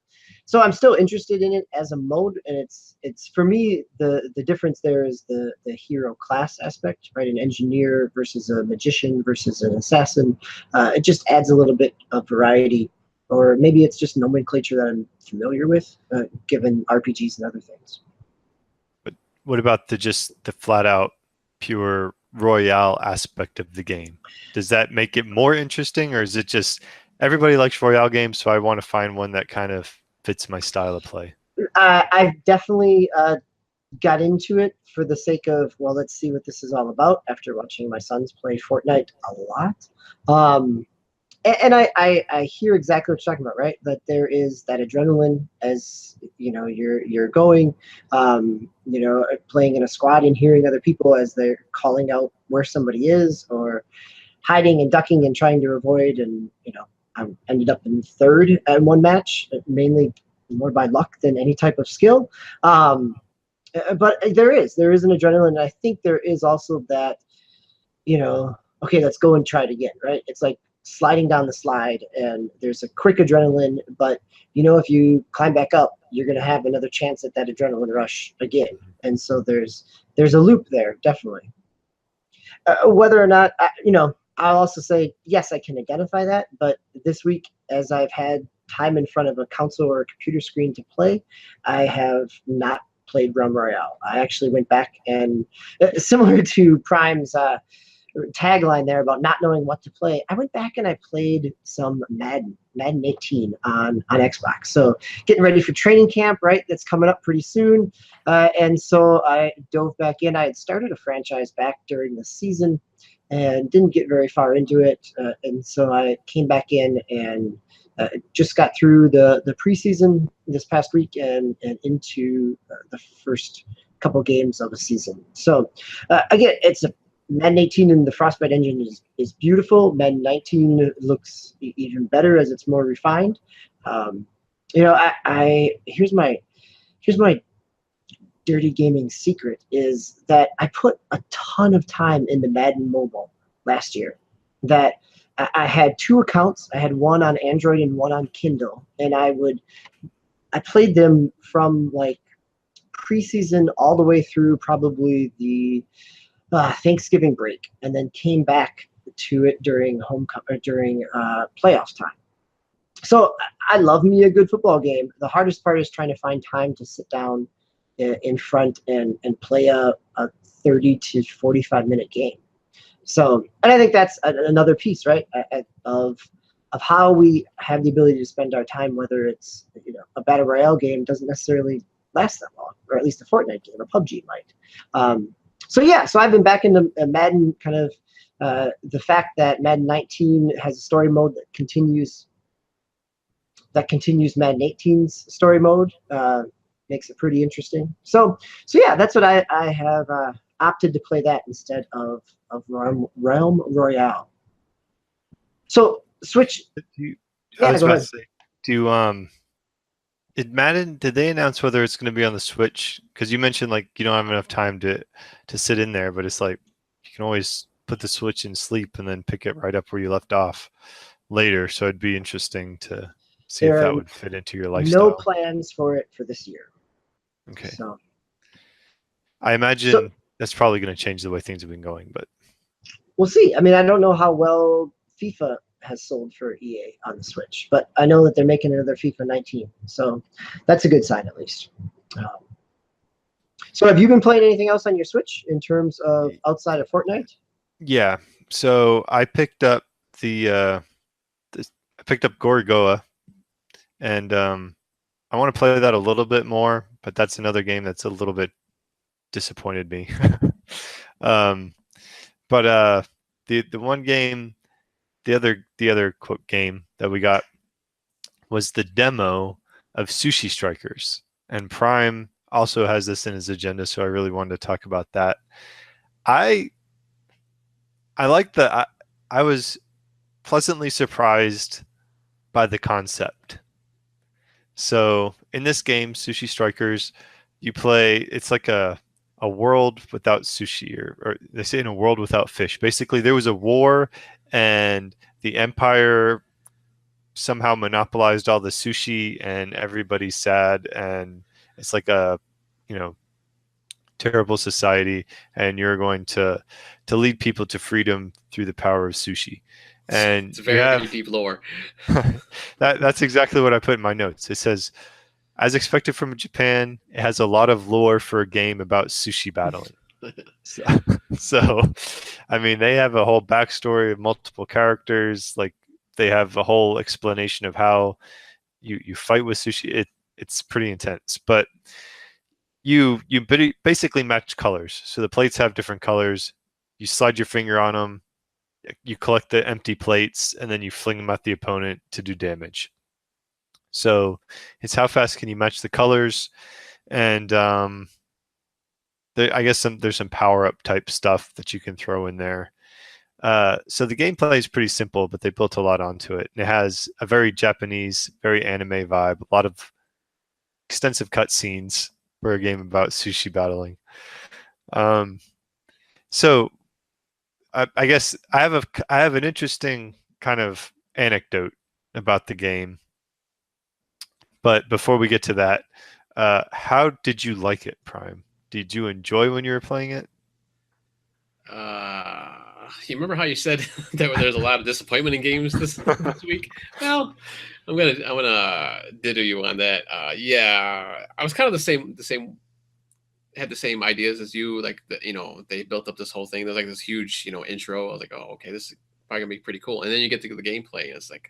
Speaker 2: I'm still interested in it as a mode, and it's for me the difference there is the hero class aspect, right? An engineer versus a magician versus an assassin. It just adds a little bit of variety, or maybe it's just nomenclature that I'm familiar with, given RPGs and other things.
Speaker 1: But what about just the flat out pure Royale aspect of the game? Does that make it more interesting, or is it just everybody likes Royale games, so I want to find one that kind of fits my style of play?
Speaker 2: I've definitely got into it for the sake of, well, let's see what this is all about after watching my sons play Fortnite a lot. And I hear exactly what you're talking about, right? That there is that adrenaline as you're going, playing in a squad and hearing other people as they're calling out where somebody is, or hiding and ducking and trying to avoid. And I ended up in third at one match, mainly more by luck than any type of skill. But there is an adrenaline, and I think there is also that, okay, let's go and try it again, right? It's like sliding down the slide, and there's a quick adrenaline, but if you climb back up, you're going to have another chance at that adrenaline rush again. And so there's a loop there, definitely. Whether or not, I'll also say, yes, I can identify that, but this week, as I've had time in front of a console or a computer screen to play, I have not played Realm Royale. I actually went back and, similar to Prime's tagline there about not knowing what to play, I went back and I played some Madden 18 on Xbox. So getting ready for training camp, right? That's coming up pretty soon. And so I dove back in. I had started a franchise back during the season and didn't get very far into it. And so I came back in and just got through the preseason this past week and into the first couple games of the season. So again, it's a Madden 18 and the Frostbite engine is beautiful. Madden 19 looks even better as it's more refined. Here's my dirty gaming secret is that I put a ton of time into Madden Mobile last year. That I had 2 accounts. I had one on Android and one on Kindle, and I played them from like preseason all the way through probably the Thanksgiving break, and then came back to it during playoff time. So I love me a good football game. The hardest part is trying to find time to sit down in front and play a 30 to 45-minute game. So, and I think that's another piece, right, of how we have the ability to spend our time, whether it's a Battle Royale game doesn't necessarily last that long, or at least a Fortnite game, or PUBG might. So I've been back into Madden, kind of the fact that Madden 19 has a story mode that continues Madden 18's story mode, makes it pretty interesting. So yeah, that's what I have opted to play that instead of Realm Royale. So Switch.
Speaker 1: I was about to say, Madden, did they announce whether it's going to be on the Switch? Because you mentioned like you don't have enough time to sit in there, but it's like you can always put the Switch in sleep and then pick it right up where you left off later. So it'd be interesting to see if that would fit into your lifestyle.
Speaker 2: No plans for it for this year.
Speaker 1: Okay.
Speaker 2: So
Speaker 1: I imagine that's probably going to change the way things have been going, but
Speaker 2: we'll see. I mean, I don't know how well FIFA has sold for EA on the Switch, but I know that they're making another FIFA 19, so that's a good sign at least. So have you been playing anything else on your Switch in terms of outside of Fortnite?
Speaker 1: Yeah, so I picked up I picked up Gorigoa, and I want to play that a little bit more, but that's another game that's a little bit disappointed me. But the one game, the other quote game that we got was the demo of Sushi Strikers, and Prime also has this in his agenda, so I really wanted to talk about that. I like I was pleasantly surprised by the concept. So in this game, Sushi Strikers, you play, it's like a world without sushi, or they say in a world without fish. Basically, there was a war and the Empire somehow monopolized all the sushi and everybody's sad, and it's like a terrible society, and you're going to lead people to freedom through the power of sushi. And
Speaker 3: it's very deep lore.
Speaker 1: That's exactly what I put in my notes. It says, as expected from Japan, it has a lot of lore for a game about sushi battling. So, I mean, they have a whole backstory of multiple characters. Like, they have a whole explanation of how you fight with sushi. It's pretty intense. But you basically match colors. So the plates have different colors. You slide your finger on them. You collect the empty plates, and then you fling them at the opponent to do damage. So it's how fast can you match the colors, and I guess there's some power-up type stuff that you can throw in there. So the gameplay is pretty simple, but they built a lot onto it. And it has a very Japanese, very anime vibe, a lot of extensive cutscenes for a game about sushi battling. So I guess I have an interesting kind of anecdote about the game. But before we get to that, how did you like it, Prime? Did you enjoy when you were playing it?
Speaker 3: You remember how you said that there's a lot of disappointment in games this week? Well, I'm gonna ditto you on that. Yeah, I was kind of the same. Had the same ideas as you. Like they built up this whole thing. There's like this huge intro. I was like, oh, okay, this is probably gonna be pretty cool. And then you get to the gameplay, and it's like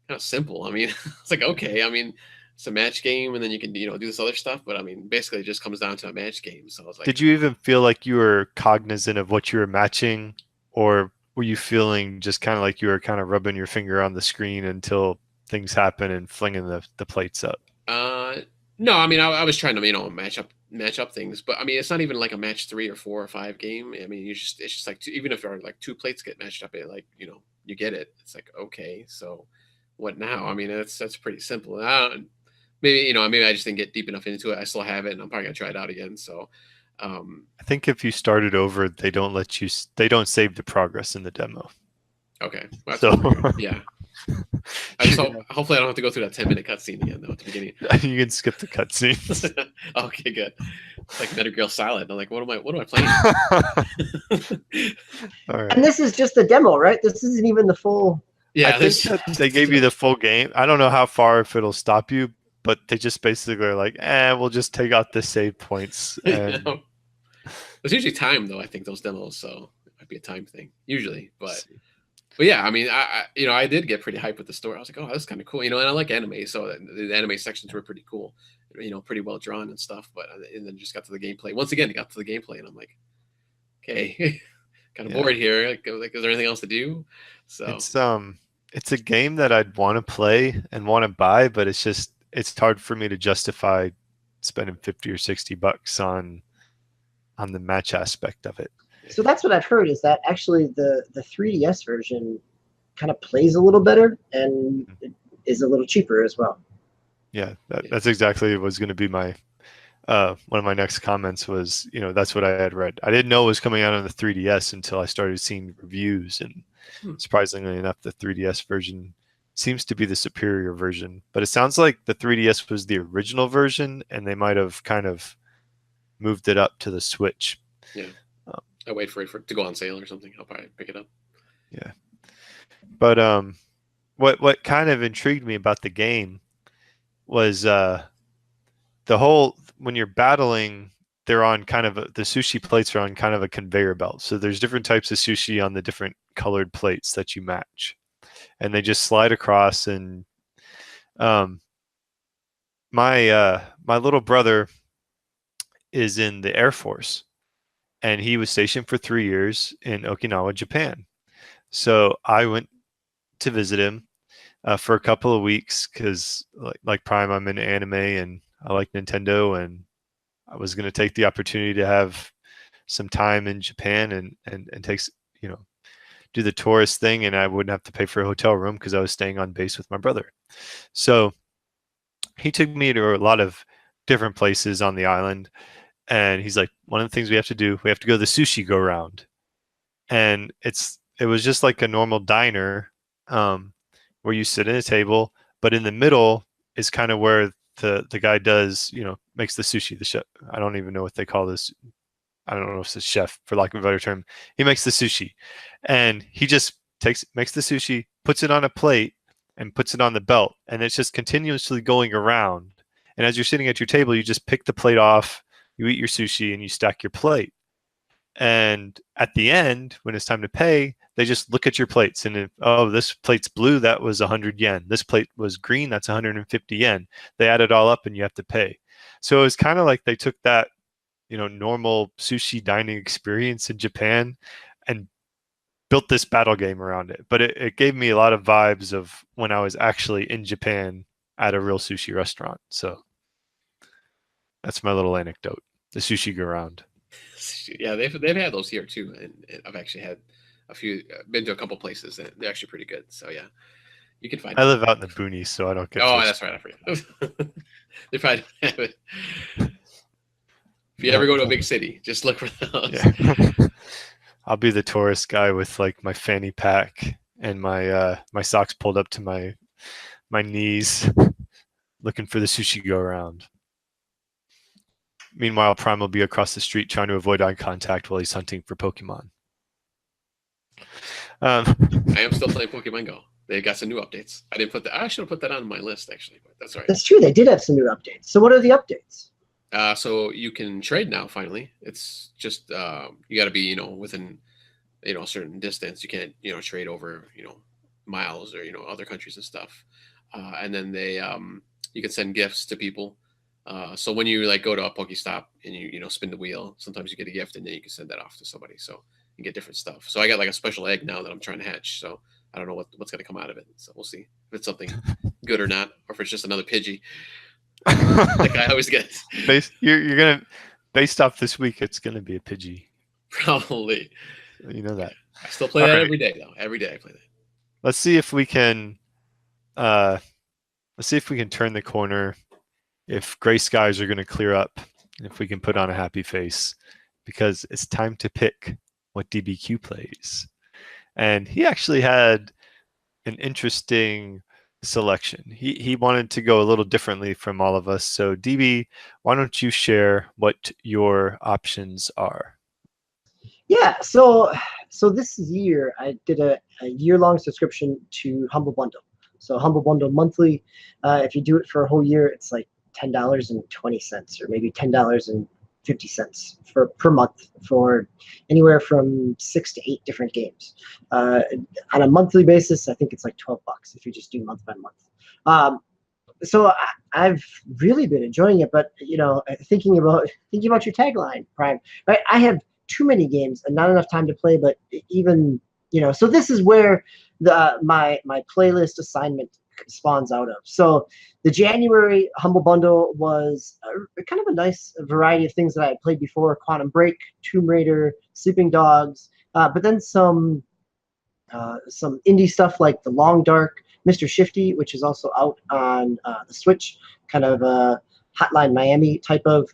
Speaker 3: kind of simple. I mean, it's like, okay, I mean, it's a match game, and then you can do this other stuff. But I mean, basically, it just comes down to a match game. So I was like,
Speaker 1: did you even feel like you were cognizant of what you were matching, or were you feeling just kind of like you were kind of rubbing your finger on the screen until things happen and flinging the plates up.
Speaker 3: No, I mean, I was trying to match up things, but I mean, it's not even like a match 3 or 4 or 5 game. I mean, it's just like even if there are like 2 plates get matched up, it like you get it. It's like, okay, so what now? I mean, that's pretty simple. Maybe I just didn't get deep enough into it. I still have it, and I'm probably gonna try it out again. So,
Speaker 1: I think if you start it over, they don't save the progress in the demo.
Speaker 3: Okay, well,
Speaker 1: so
Speaker 3: yeah. Hopefully I don't have to go through that 10-minute cutscene again though at the beginning.
Speaker 1: You can skip the cutscenes.
Speaker 3: Okay, good. It's like Better Grill Salad. I'm like, what am I playing?
Speaker 1: All right.
Speaker 2: And this is just the demo, right? This isn't even the full.
Speaker 3: Yeah,
Speaker 1: I think that they gave you the full game. I don't know how far if it'll stop you, but they just basically are like, we'll just take out the save points. And
Speaker 3: It's usually time though. I think those demos, so it might be a time thing usually, but yeah, I mean, I did get pretty hyped with the story. I was like, oh, that's kind of cool, and I like anime, so the anime sections were pretty cool, pretty well drawn and stuff. But and then just got to the gameplay. Once again, it got to the gameplay, and I'm like, okay, kind of bored here. Like, is there anything else to do? So
Speaker 1: it's a game that I'd want to play and want to buy, but it's hard for me to justify spending $50 or $60 on the match aspect of it.
Speaker 2: So that's what I've heard, is that actually the 3DS version kind of plays a little better and it is a little cheaper as well.
Speaker 1: Yeah, that's exactly what was going to be my one of my next comments was, that's what I had read. I didn't know it was coming out on the 3DS until I started seeing reviews, and surprisingly enough, the 3DS version seems to be the superior version. But it sounds like the 3DS was the original version, and they might have kind of moved it up to the Switch.
Speaker 3: Yeah. I wait for it to go on sale or something. I'll probably pick it up.
Speaker 1: Yeah. But what kind of intrigued me about the game was the whole, when you're battling, they're on kind of the sushi plates are on kind of a conveyor belt. So there's different types of sushi on the different colored plates that you match, and they just slide across. And my little brother is in the Air Force, and he was stationed for 3 years in Okinawa, Japan. So I went to visit him for a couple of weeks because, like Prime, I'm into anime and I like Nintendo, and I was going to take the opportunity to have some time in Japan and take, do the tourist thing, and I wouldn't have to pay for a hotel room because I was staying on base with my brother. So he took me to a lot of different places on the island. And he's like, one of the things we have to do, we have to go to the sushi go round. And it was just like a normal diner where you sit at a table, but in the middle is kind of where the guy does, makes the sushi, the chef. I don't even know what they call this. I don't know if it's a chef, for lack of a better term. He makes the sushi, and he just makes the sushi, puts it on a plate, and puts it on the belt. And it's just continuously going around. And as you're sitting at your table, you just pick the plate off, you eat your sushi, and you stack your plate. And at the end, when it's time to pay, they just look at your plates. And if, this plate's blue, that was 100 yen. This plate was green, that's 150 yen. They add it all up and you have to pay. So it was kind of like they took that, normal sushi dining experience in Japan and built this battle game around it. But it gave me a lot of vibes of when I was actually in Japan at a real sushi restaurant. So that's my little anecdote. The sushi go round.
Speaker 3: Yeah, they've had those here too, and I've actually had a few. Been to a couple places, and they're actually pretty good. So yeah, you can find.
Speaker 1: I live out in the boonies, so I don't get.
Speaker 3: Oh, that's right. I forget. They probably have it. If you ever go to a big city, just look for those.
Speaker 1: Yeah. I'll be the tourist guy with like my fanny pack and my my socks pulled up to my knees, looking for the sushi go around. Meanwhile, Prime will be across the street trying to avoid eye contact while he's hunting for Pokemon.
Speaker 3: I am still playing Pokemon Go. They got some new updates. I should have put that on my list actually, but that's all right.
Speaker 2: That's true. They did have some new updates. So what are the updates?
Speaker 3: So you can trade now. Finally, it's just you got to be within a certain distance. You can't trade over miles or other countries and stuff. And then they you can send gifts to people. So when you go to a Pokestop and you spin the wheel, sometimes you get a gift and then you can send that off to somebody. So you get different stuff. So I got like a special egg now that I'm trying to hatch. So I don't know what's going to come out of it. So we'll see if it's something good or not, or if it's just another Pidgey. Like I always get.
Speaker 1: You're gonna based off this week. It's gonna be a Pidgey.
Speaker 3: Probably.
Speaker 1: You know that.
Speaker 3: I still play that every day though. Every day I play that.
Speaker 1: Let's see if we can. Let's see if we can turn the corner. If gray skies are going to clear up, and if we can put on a happy face, because it's time to pick what DBQ plays. And he actually had an interesting selection. He wanted to go a little differently from all of us. So DB, why don't you share what your options are?
Speaker 2: Yeah, so this year I did a year-long subscription to Humble Bundle. So Humble Bundle monthly, if you do it for a whole year, it's like $10.20 or maybe $10.50 per month for anywhere from 6 to 8 different games. On a monthly basis, I think it's like $12 if you just do month by month. So I've really been enjoying it, but thinking about your tagline, Prime, right? I have too many games and not enough time to play, but even so this is where my playlist assignment spawns out of. So the January Humble Bundle was kind of a nice variety of things that I had played before: Quantum Break, Tomb Raider, Sleeping Dogs, but then some indie stuff like The Long Dark, Mr. Shifty, which is also out on the Switch, kind of a Hotline Miami type of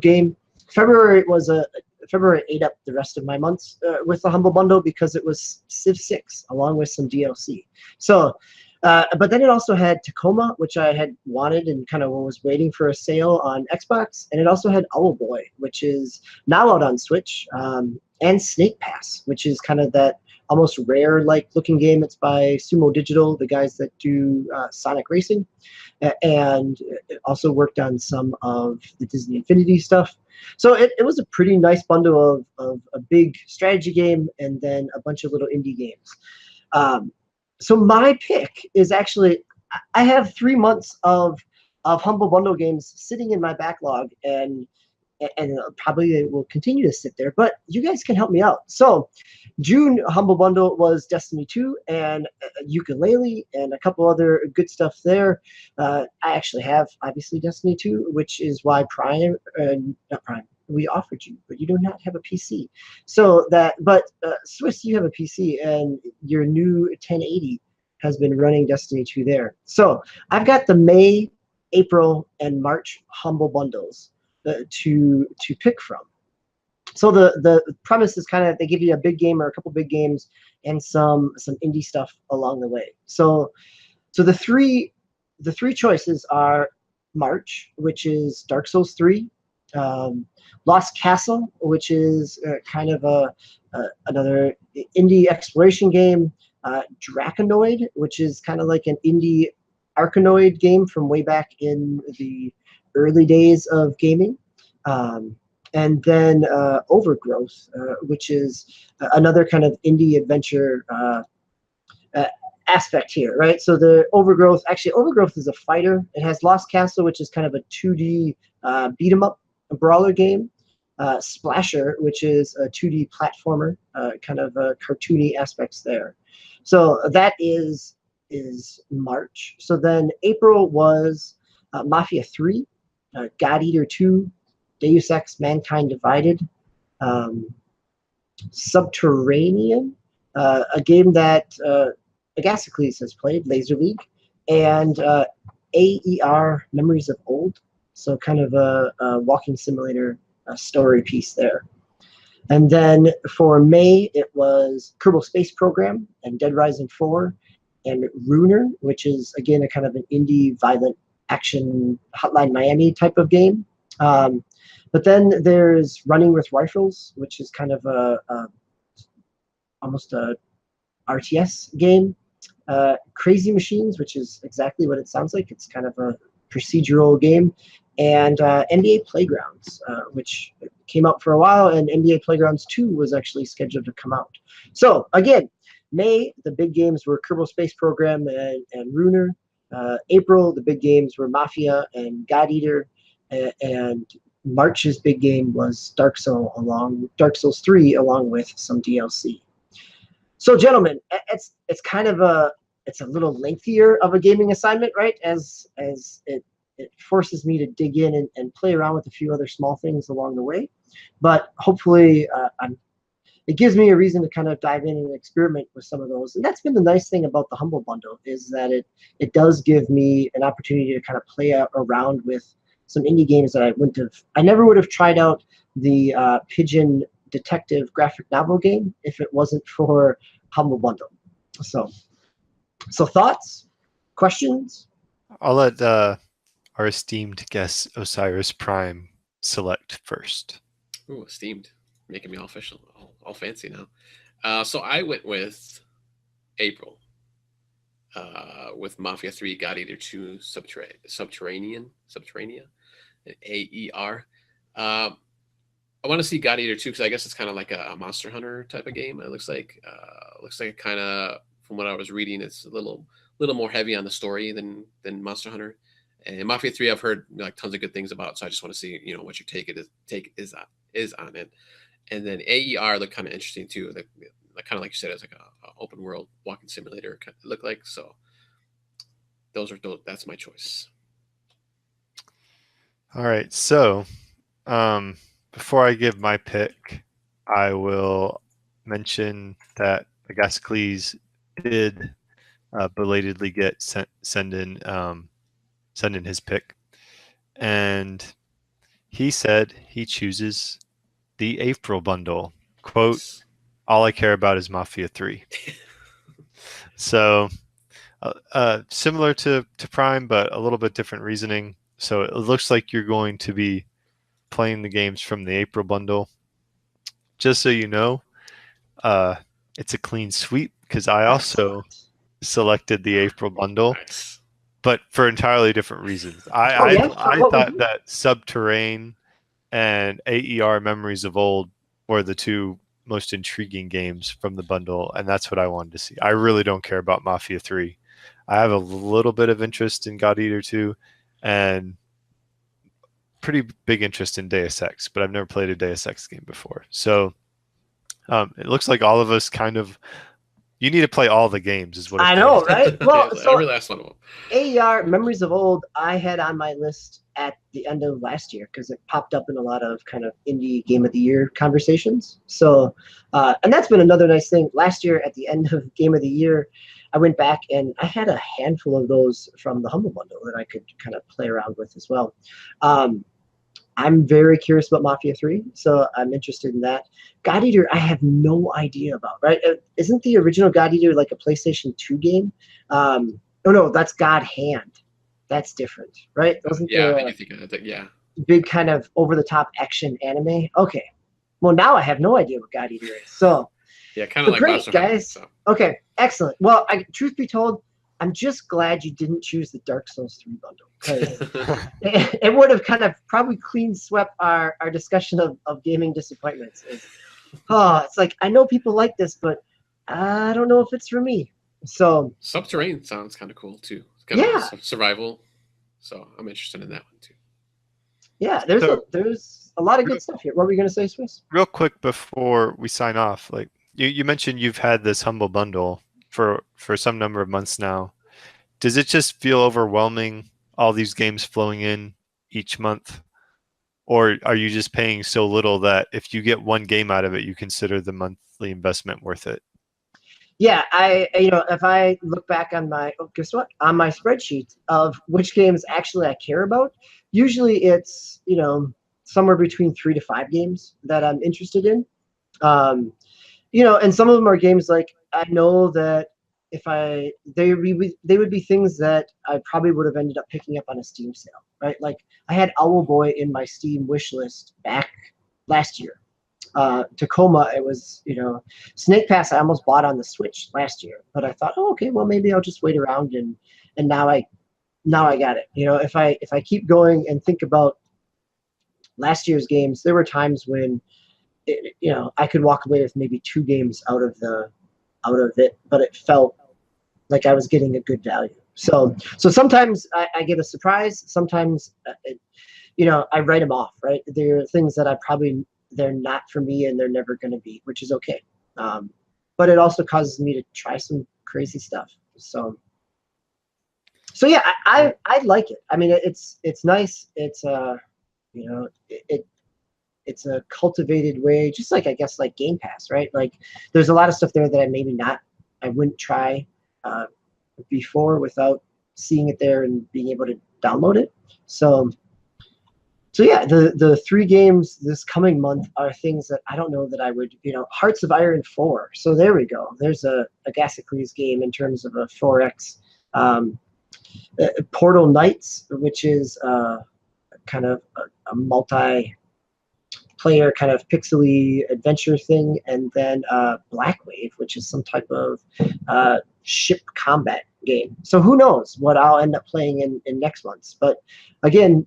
Speaker 2: game. February ate up the rest of my months with the Humble Bundle because it was Civ 6 along with some DLC. So, but then it also had Tacoma, which I had wanted and kind of was waiting for a sale on Xbox, and it also had Owlboy, which is now out on Switch, and Snake Pass, which is kind of that almost rare-like looking game. It's by Sumo Digital, the guys that do Sonic Racing, and it also worked on some of the Disney Infinity stuff. So it was a pretty nice bundle of a big strategy game and then a bunch of little indie games. So my pick is actually, I have 3 months of Humble Bundle games sitting in my backlog, and probably will continue to sit there, but you guys can help me out. So June Humble Bundle was Destiny 2 and Ukulele and a couple other good stuff there. I actually have, obviously, Destiny 2, which is why not Prime, we offered you, but you do not have a PC. So but Swiss, you have a PC, and your new 1080 has been running Destiny 2 there. So I've got the May, April, and March Humble Bundles to pick from. So the premise is kind of they give you a big game or a couple big games and some indie stuff along the way. So the three choices are March, which is Dark Souls 3, Lost Castle, which is kind of another indie exploration game, Draconoid, which is kind of like an indie Arkanoid game from way back in the early days of gaming. And then Overgrowth, which is another kind of indie adventure aspect here, right? So the Overgrowth is a fighter. It has Lost Castle, which is kind of a 2D beat 'em up brawler game. Splasher, which is a 2D platformer, kind of cartoony aspects there. So that is March. So then April was Mafia 3, God Eater 2, Deus Ex Mankind Divided, Subterranean, a game that Agasicles has played, Laser League, and AER Memories of Old, so kind of a walking simulator story piece there. And then for May, it was Kerbal Space Program and Dead Rising 4 and Runer, which is, again, a kind of an indie violent action Hotline Miami type of game. But then there's Running with Rifles, which is kind of almost a RTS game. Crazy Machines, which is exactly what it sounds like. It's kind of a procedural game. And NBA Playgrounds, which came out for a while, and NBA Playgrounds 2 was actually scheduled to come out. So again, May, the big games were Kerbal Space Program and Runer. April, the big games were Mafia and God Eater. And March's big game was Dark Souls 3 along with some DLC. So, gentlemen, it's kind of it's a little lengthier of a gaming assignment, right? As it forces me to dig in and play around with a few other small things along the way, but hopefully it gives me a reason to kind of dive in and experiment with some of those. And that's been the nice thing about the Humble Bundle, is that it does give me an opportunity to kind of play around with some indie games that I never would have tried out the Pigeon Detective graphic novel game if it wasn't for Humble Bundle. So thoughts, questions?
Speaker 1: I'll let our esteemed guest Osiris Prime select first.
Speaker 3: Ooh, esteemed, making me all official, all fancy now. So I went with April, with Mafia 3, God Eater 2, Subterranean, AER. I want to see God Eater 2 because I guess it's kind of like a Monster Hunter type of game. It looks like kind of, from what I was reading, it's a little more heavy on the story than Monster Hunter. And Mafia 3, I've heard like tons of good things about, so I just want to see what your take is on it. And then AER looked kind of interesting too. Like kind of like you said, it's like a open world walking simulator. It looked like. So that's my choice.
Speaker 1: All right, so before I give my pick, I will mention that Agascles did belatedly get send in his pick, and he said he chooses the April bundle. Quote, all I care about is Mafia 3. So similar to Prime, but a little bit different reasoning. So it looks like you're going to be playing the games from the April bundle. Just so you know, it's a clean sweep because I also selected the April bundle.
Speaker 3: Nice.
Speaker 1: But for entirely different reasons. I thought that Subterrane and AER Memories of Old were the two most intriguing games from the bundle, and that's what I wanted to see. I really don't care about Mafia 3. I have a little bit of interest in God Eater 2 and pretty big interest in Deus Ex, but I've never played a Deus Ex game before. So it looks like all of us kind of, you need to play all the games is what
Speaker 2: I know, right? Well,
Speaker 3: yeah,
Speaker 2: so
Speaker 3: every last one of them.
Speaker 2: AER Memories of Old I had on my list at the end of last year because it popped up in a lot of kind of indie game of the year conversations. So and that's been another nice thing. Last year at the end of game of the year, I went back and I had a handful of those from the Humble Bundle that I could kind of play around with as well. I'm very curious about Mafia 3, so I'm interested in that. God Eater, I have no idea about, right? Isn't the original God Eater like a PlayStation 2 game? Oh, no, that's God Hand. That's different, right? Wasn't
Speaker 3: I think of that. Yeah.
Speaker 2: Big kind of over-the-top action anime? Okay. Well, now I have no idea what God Eater is. So,
Speaker 3: yeah, kind of like
Speaker 2: great,
Speaker 3: Monster Hunter,
Speaker 2: guys.
Speaker 3: so.
Speaker 2: Okay, excellent. Well, truth be told, I'm just glad you didn't choose the Dark Souls 3 bundle because it would have kind of probably clean swept our discussion of gaming disappointments. It's like, I know people like this, but I don't know if it's for me. So
Speaker 3: Subterranean sounds kind of cool too. It's kind of survival. So I'm interested in that one too.
Speaker 2: Yeah, there's a lot of good stuff here. What were you going to say, Swiss?
Speaker 1: Real quick before we sign off, like you mentioned you've had this Humble Bundle for some number of months now. Does it just feel overwhelming, all these games flowing in each month? Or are you just paying so little that if you get one game out of it, you consider the monthly investment worth it?
Speaker 2: Yeah, if I look back on on my spreadsheet of which games actually I care about, usually it's, somewhere between 3 to 5 games that I'm interested in. And some of them are games like I know that they would be things that I probably would have ended up picking up on a Steam sale, right? Like I had Owlboy in my Steam wish list back last year. Tacoma, it was, Snake Pass I almost bought on the Switch last year, but I thought, oh, okay, well maybe I'll just wait around and now I got it. If I keep going and think about last year's games, there were times when I could walk away with maybe 2 games out of it, but it felt like I was getting a good value. So sometimes I get a surprise. Sometimes, I write them off, right? There are things that they're not for me and they're never going to be, which is okay. but it also causes me to try some crazy stuff. So yeah, I like it. I mean, it's nice. It's you know, it's a cultivated way, just like, I guess, like Game Pass, right? Like there's a lot of stuff there that I wouldn't try before without seeing it there and being able to download it. So yeah, the 3 games this coming month are things that I don't know that I would, Hearts of Iron 4. So there we go. There's a Gasicles game in terms of a 4X. Portal Knights, which is kind of a multi-player kind of pixely adventure thing, and then Blackwave, which is some type of ship combat game. So who knows what I'll end up playing in next month's. But again,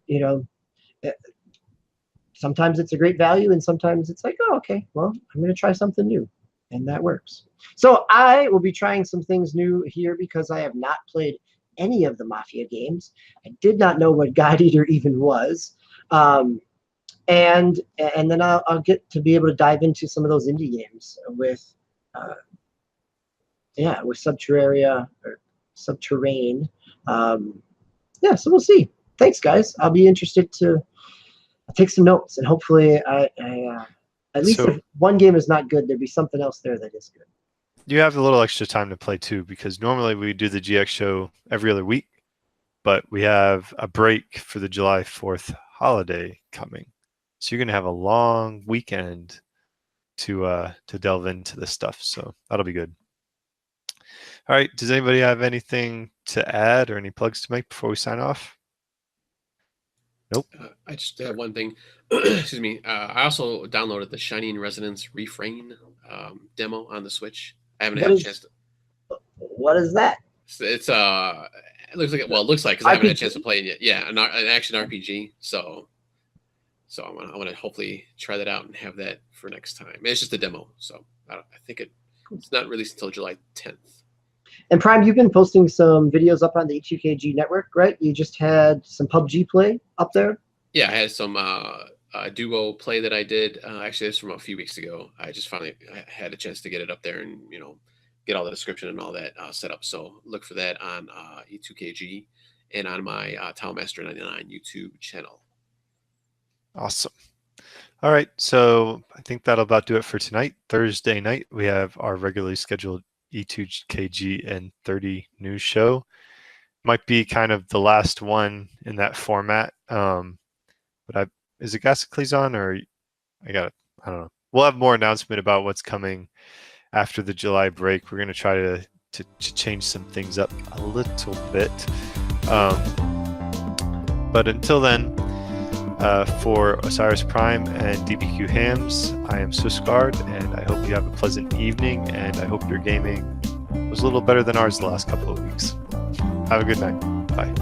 Speaker 2: sometimes it's a great value, and sometimes it's like, oh, okay, well, I'm going to try something new, and that works. So I will be trying some things new here because I have not played any of the Mafia games. I did not know what God Eater even was. And then I'll get to be able to dive into some of those indie games with Subterraria or Subterrane. Yeah, so we'll see. Thanks, guys. I'll be interested to take some notes, and hopefully I at least if one game is not good, there'd be something else there that is good.
Speaker 1: You have a little extra time to play too, because normally we do the GX show every other week, but we have a break for the July 4th holiday coming. So you're going to have a long weekend to delve into this stuff. So that'll be good. All right. Does anybody have anything to add or any plugs to make before we sign off? Nope.
Speaker 3: I just have one thing. Excuse me. I also downloaded the Shining Resonance Refrain demo on the Switch. I haven't had a chance to.
Speaker 2: What is that?
Speaker 3: It's it looks like because I haven't had a chance to play it yet. Yeah, an action RPG. So I want to hopefully try that out and have that for next time. It's just a demo, so I think it's not released until July 10th.
Speaker 2: And Prime, you've been posting some videos up on the E2KG network, right? You just had some PUBG play up there.
Speaker 3: Yeah, I had some duo play that I did. Actually, this was from a few weeks ago. I just finally had a chance to get it up there and get all the description and all that set up. So look for that on E2KG and on my Talmaster99 YouTube channel.
Speaker 1: Awesome. All right, so I think that'll about do it for tonight. Thursday night, we have our regularly scheduled E2KG and 30 news show. Might be kind of the last one in that format. But is it Gasicles on, or I don't know. We'll have more announcement about what's coming after the July break. We're going to try to change some things up a little bit. But until then, for Osiris Prime and DBQ Hams, I am Swissguard, and I hope you have a pleasant evening, and I hope your gaming was a little better than ours the last couple of weeks. Have a good night. Bye.